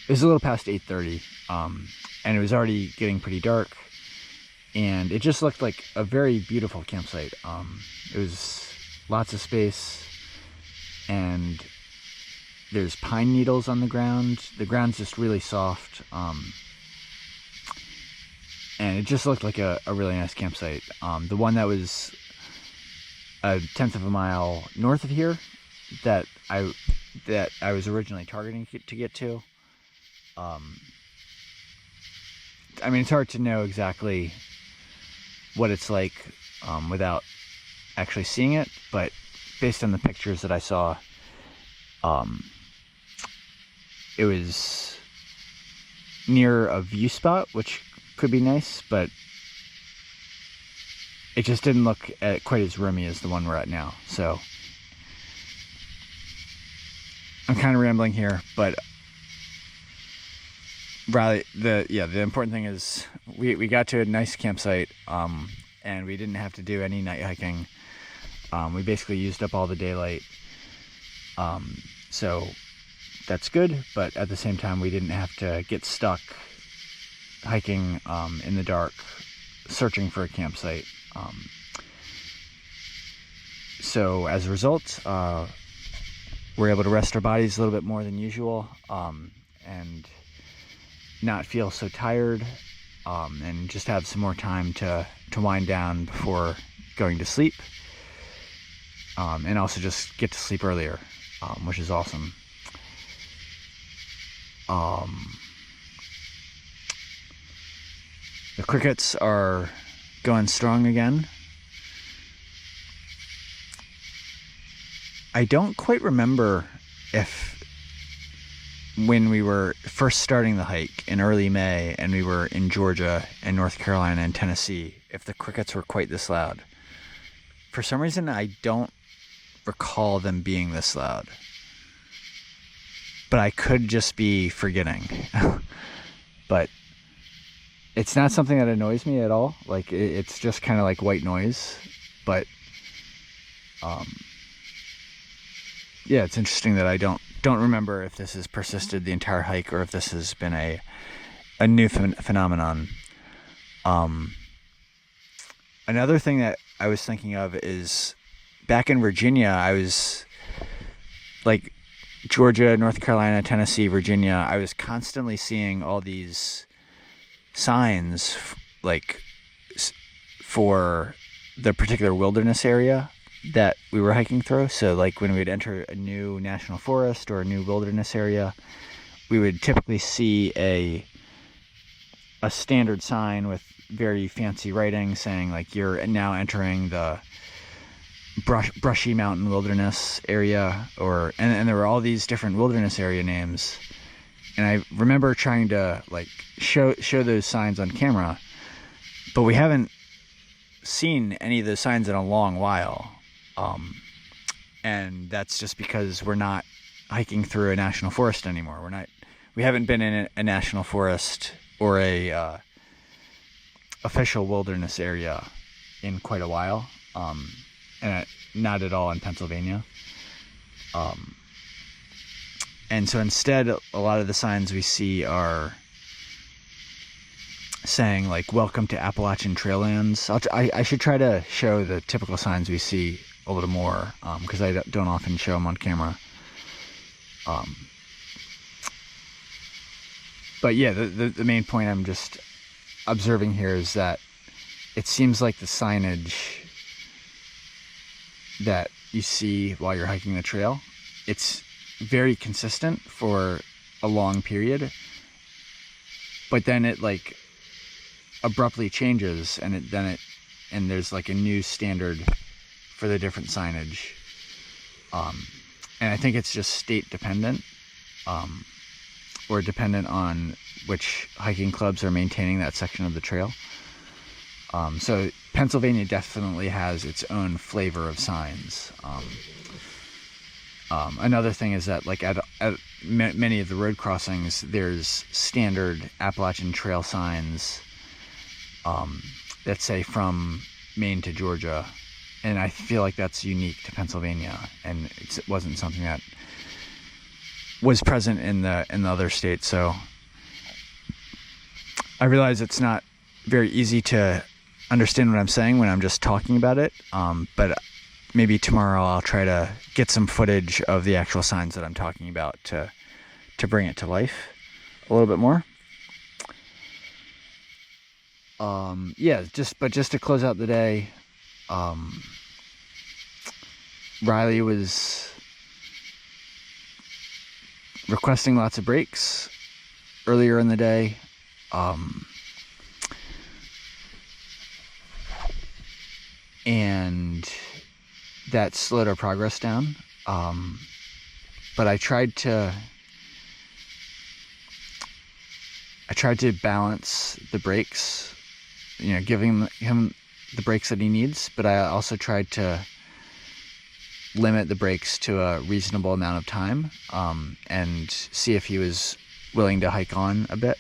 it was a little past 8:30, and it was already getting pretty dark, and it just looked like a very beautiful campsite. It was lots of space, and there's pine needles on the ground. The ground's just really soft, and it just looked like a really nice campsite. The one that was 1/10 of a mile north of here, that I was originally targeting to get to. I mean, it's hard to know exactly what it's like without actually seeing it, but based on the pictures that I saw, it was near a view spot, which could be nice, but it just didn't look quite as roomy as the one we're at now. So I'm kind of rambling here, but Riley, the important thing is we got to a nice campsite, and we didn't have to do any night hiking. We basically used up all the daylight, so that's good, but at the same time we didn't have to get stuck hiking in the dark searching for a campsite. So as a result, we're able to rest our bodies a little bit more than usual, and not feel so tired, and just have some more time to wind down before going to sleep, and also just get to sleep earlier, which is awesome. The crickets are going strong again. I don't quite remember if when we were first starting the hike in early May and we were in Georgia and North Carolina and Tennessee, if the crickets were quite this loud. For some reason, I don't recall them being this loud, but I could just be forgetting. But it's not something that annoys me at all. Like, it's just kind of like white noise. But yeah, it's interesting that I don't remember if this has persisted the entire hike or if this has been a new phenomenon. Another thing that I was thinking of is back in Virginia, I was like Georgia, North Carolina, Tennessee, Virginia, I was constantly seeing all these signs like for the particular wilderness area that we were hiking through. So like when we'd enter a new national forest or a new wilderness area, we would typically see a standard sign with very fancy writing saying like you're now entering the brushy mountain wilderness area, or and there were all these different wilderness area names. And I remember trying to like show those signs on camera, but we haven't seen any of those signs in a long while. And that's just because we're not hiking through a national forest anymore. we haven't been in a national forest or a official wilderness area in quite a while, and not at all in Pennsylvania. And so instead, a lot of the signs we see are saying like "Welcome to Appalachian Traillands." I should try to show the typical signs we see a little more, because I don't often show them on camera. But yeah, the main point I'm just observing here is that it seems like the signage that you see while you're hiking the trail, it's very consistent for a long period, but then it like abruptly changes, and there's like a new standard for the different signage, and I think it's just state dependent, or dependent on which hiking clubs are maintaining that section of the trail. So Pennsylvania definitely has its own flavor of signs. Another thing is that like at many of the road crossings, there's standard Appalachian Trail signs that say from Maine to Georgia, and I feel like that's unique to Pennsylvania, and it wasn't something that was present in the other states. So I realize it's not very easy to understand what I'm saying when I'm just talking about it, but maybe tomorrow I'll try to get some footage of the actual signs that I'm talking about to bring it to life a little bit more. Just to close out the day, Riley was requesting lots of breaks earlier in the day. And that slowed our progress down. But I tried to balance the breaks, giving him the breaks that he needs, but I also tried to limit the breaks to a reasonable amount of time, and see if he was willing to hike on a bit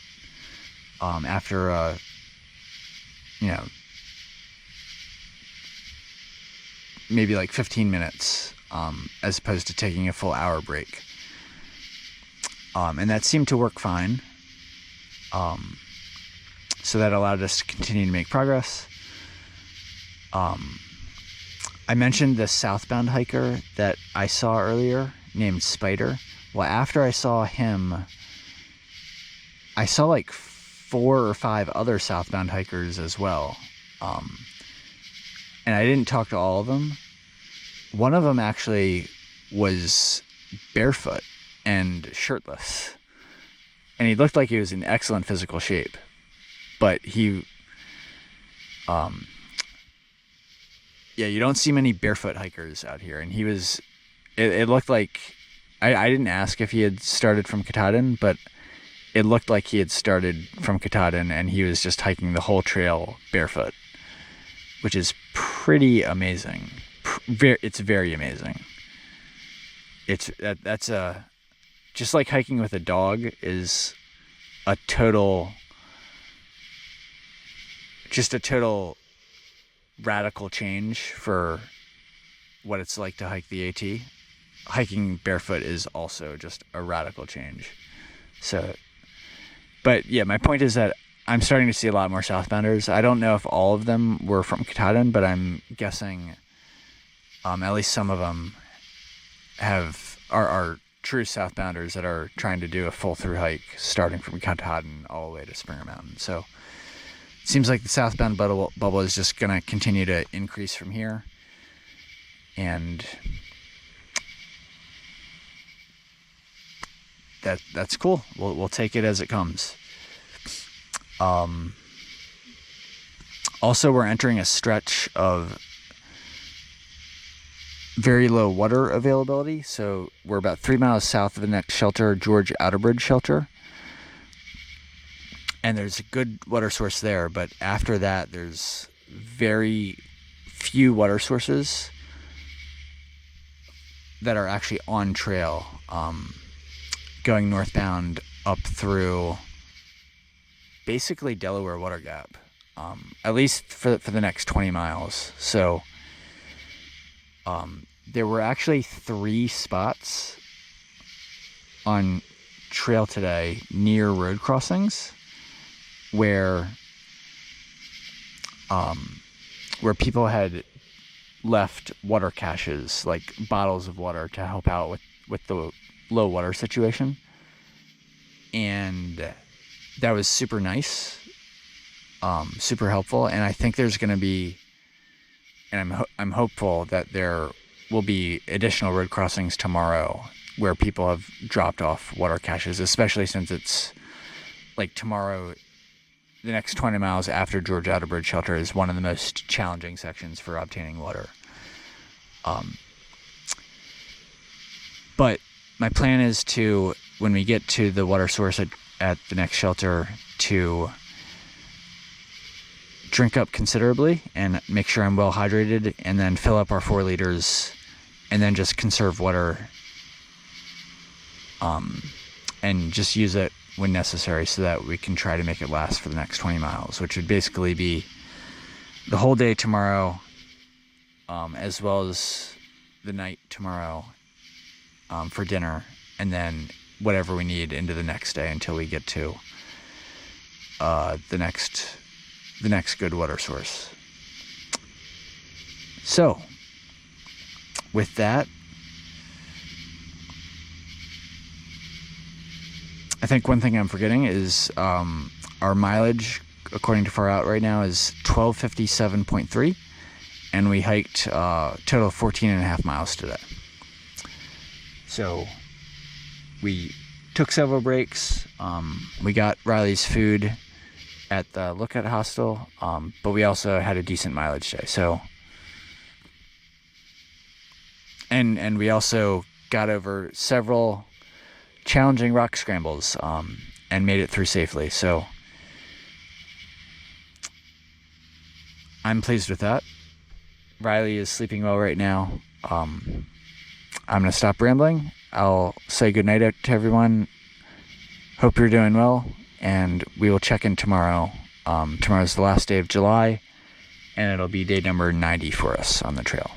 after maybe like 15 minutes, as opposed to taking a full hour break. And that seemed to work fine. So that allowed us to continue to make progress. I mentioned the southbound hiker that I saw earlier named Spider. Well, after I saw him, I saw like 4 or 5 other southbound hikers as well. And I didn't talk to all of them. One of them actually was barefoot and shirtless, and he looked like he was in excellent physical shape, but you don't see many barefoot hikers out here, and it looked like, I didn't ask if he had started from Katahdin, but it looked like he had started from Katahdin and he was just hiking the whole trail barefoot, which is pretty amazing. It's very amazing. That's just like hiking with a dog is a total radical change for what it's like to hike the AT. Hiking barefoot is also just a radical change. So, but yeah, my point is that I'm starting to see a lot more southbounders. I don't know if all of them were from Katahdin, but I'm guessing at least some of them are true southbounders that are trying to do a full through hike starting from Katahdin all the way to Springer Mountain. So it seems like the southbound bubble is just going to continue to increase from here, and that's cool. We'll take it as it comes. Also, we're entering a stretch of very low water availability. So we're about 3 miles south of the next shelter, George Outerbridge Shelter. And there's a good water source there, but after that, there's very few water sources that are actually on trail, going northbound up through basically Delaware Water Gap, at least for the next 20 miles. So there were actually 3 spots on trail today near road crossings where people had left water caches, like bottles of water, to help out with the low water situation. And that was super nice, super helpful. And I think there's going to be, and I'm hopeful that there will be additional road crossings tomorrow where people have dropped off water caches, especially since it's like tomorrow, the next 20 miles after George Outer Bridge Shelter is one of the most challenging sections for obtaining water. But my plan is to, when we get to the water source at the next shelter, to drink up considerably and make sure I'm well hydrated, and then fill up our 4 liters, and then just conserve water, and just use it when necessary so that we can try to make it last for the next 20 miles, which would basically be the whole day tomorrow, as well as the night tomorrow, for dinner, and then whatever we need into the next day until we get to the next good water source. So with that, I think one thing I'm forgetting is our mileage, according to Far Out right now, is 1257.3, and we hiked total 14.5 miles today. So we took several breaks. We got Riley's food at the Lookout Hostel, but we also had a decent mileage day. So, and we also got over several challenging rock scrambles, and made it through safely. So I'm pleased with that. Riley is sleeping well right now. I'm going to stop rambling. I'll say goodnight to everyone. Hope you're doing well, and we will check in tomorrow. Tomorrow's the last day of July, and it'll be day number 90 for us on the trail.